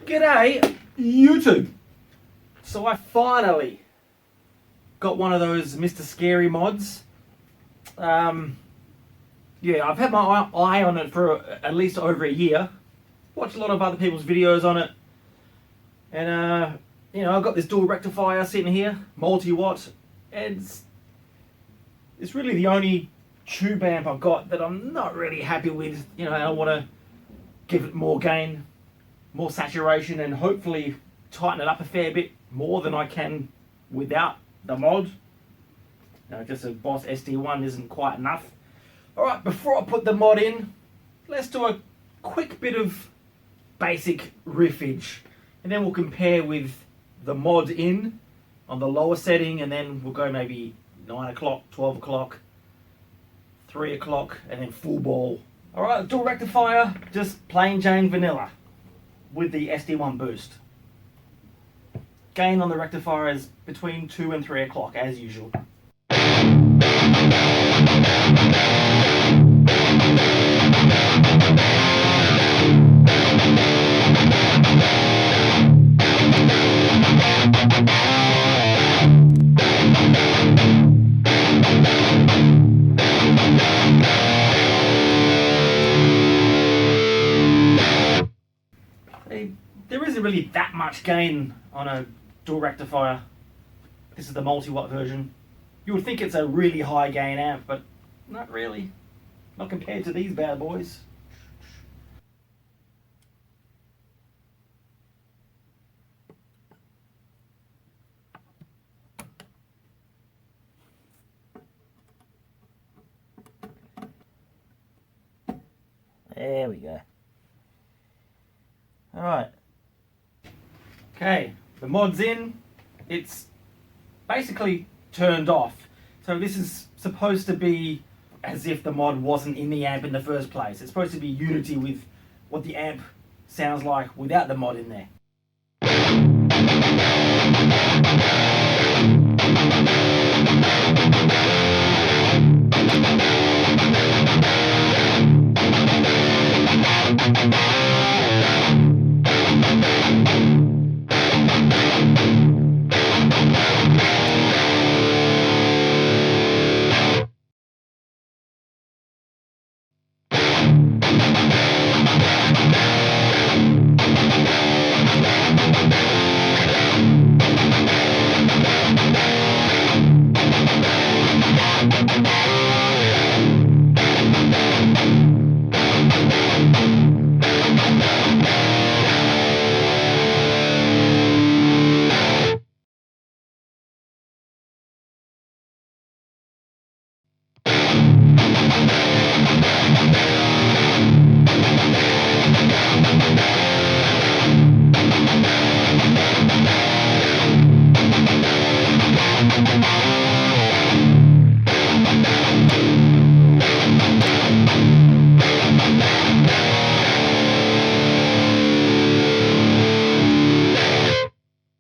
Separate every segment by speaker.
Speaker 1: G'day, YouTube. So I finally got one of those Mr. Scary mods. Yeah, I've had my eye on it for at least over a year. Watched a lot of other people's videos on it. And, you know, I've got this dual rectifier sitting here, multi-watt. And it's really the only tube amp I've got that I'm not really happy with. You know, I want to give it more gain, more saturation, and hopefully tighten it up a fair bit more than I can without the mod. You know, just a Boss SD1 isn't quite enough. Alright, before I put the mod in, let's do a quick bit of basic riffage. And then we'll compare with the mod in on the lower setting, and then we'll go maybe 9 o'clock, 12 o'clock, 3 o'clock, and then full ball. Alright, dual rectifier, just plain Jane vanilla with the SD1 boost. Gain on the rectifier is between 2 and 3 o'clock as usual. There isn't really that much gain on a dual rectifier. This is the multi-watt version. You would think it's a really high gain amp, but not really. Not compared to these bad boys. There we go. Alright. Okay, the mod's in. It's basically turned off. So this is supposed to be as if the mod wasn't in the amp in the first place. It's supposed to be unity with what the amp sounds like without the mod in there.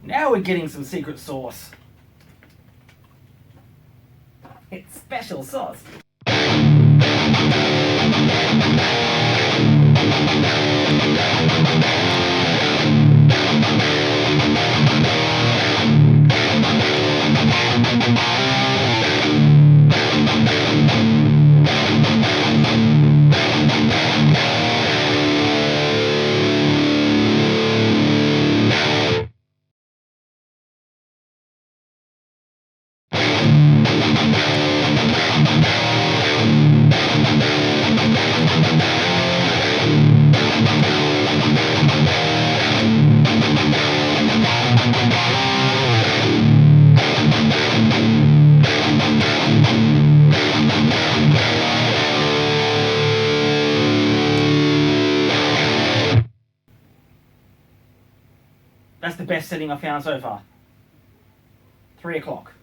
Speaker 1: Now we're getting some secret sauce. It's special sauce. That's the best setting I've found so far. 3 o'clock.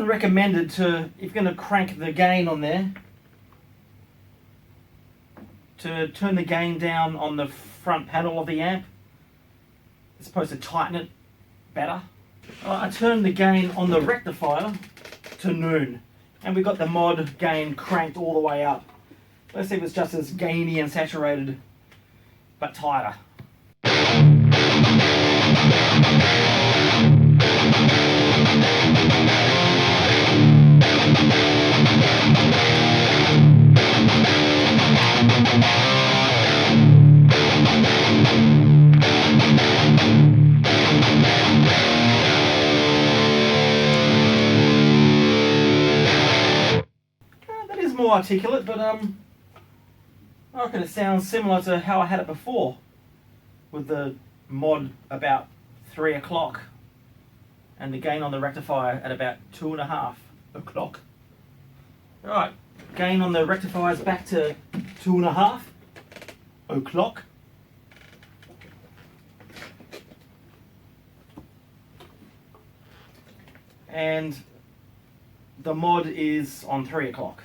Speaker 1: often recommended to, if you're going to crank the gain on there, to turn the gain down on the front panel of the amp. It's supposed to tighten it better. I turned the gain on the rectifier to noon, and we got the mod gain cranked all the way up. Let's see if it's just as gainy and saturated, but tighter. That is more articulate, but I reckon it sounds similar to how I had it before, with the mod about 3 o'clock and the gain on the rectifier at about 2.5 o'clock. Right, gain on the rectifier is back to 2.5 o'clock. And the mod is on 3 o'clock.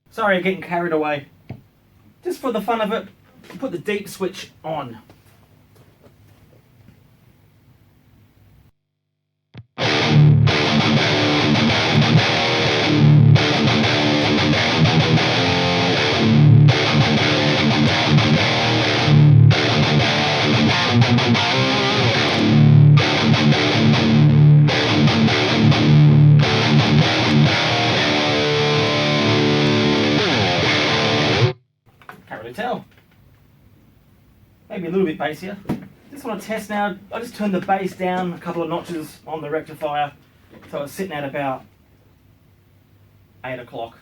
Speaker 1: Sorry, getting carried away. Just for the fun of it, put the deep switch on. Can't really tell. Maybe a little bit bassier. Just want to test now. I just turned the bass down a couple of notches on the rectifier, so it's sitting at about 8 o'clock.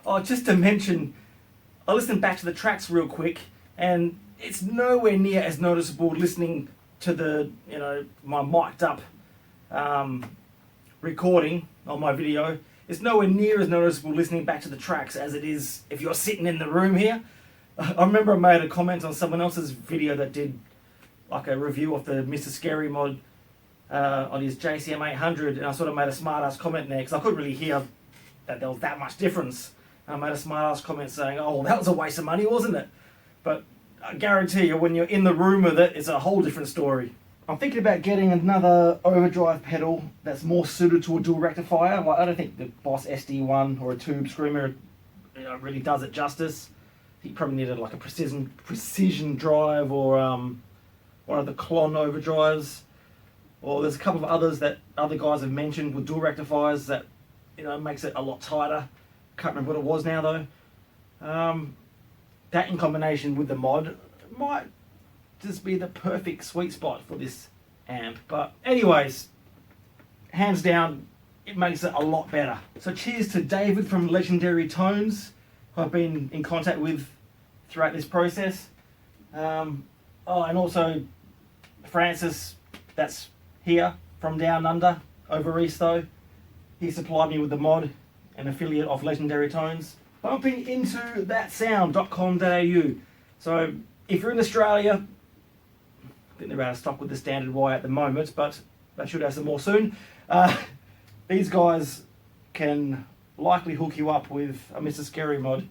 Speaker 1: Oh, just to mention, I listened back to the tracks real quick, and it's nowhere near as noticeable listening to the, my mic'd up recording on my video. It's nowhere near as noticeable listening back to the tracks as it is if you're sitting in the room here. I remember I made a comment on someone else's video that did like a review of the Mr. Scary mod on his JCM 800, and I sort of made a smart ass comment there because I couldn't really hear that there was that much difference. I made a smart ass comment saying, oh, well, that was a waste of money, wasn't it? But I guarantee you, when you're in the room with it, it's a whole different story. I'm thinking about getting another overdrive pedal that's more suited to a dual rectifier. Like, I don't think the Boss SD1 or a Tube Screamer really does it justice. You probably needed like a precision drive or one of the Klon overdrives. Or there's a couple of others that other guys have mentioned with dual rectifiers that makes it a lot tighter. Can't remember what it was now though. That in combination with the mod might just be the perfect sweet spot for this amp. But anyways, hands down, it makes it a lot better. So cheers to David from Legendary Tones, who I've been in contact with throughout this process. And also Francis, that's here from down under, over east though. He supplied me with the mod, an affiliate of Legendary Tones. bumpingintothatsound.com.au. So if you're in Australia, think they're out of stock with the standard wire at the moment, but they should have some more soon. These guys can likely hook you up with a Mr. Scary mod,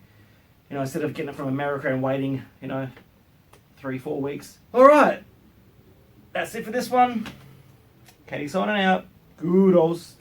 Speaker 1: you know, instead of getting it from America and waiting, you know, 3-4 weeks. Alright, that's it for this one. Katie signing out. Kudos.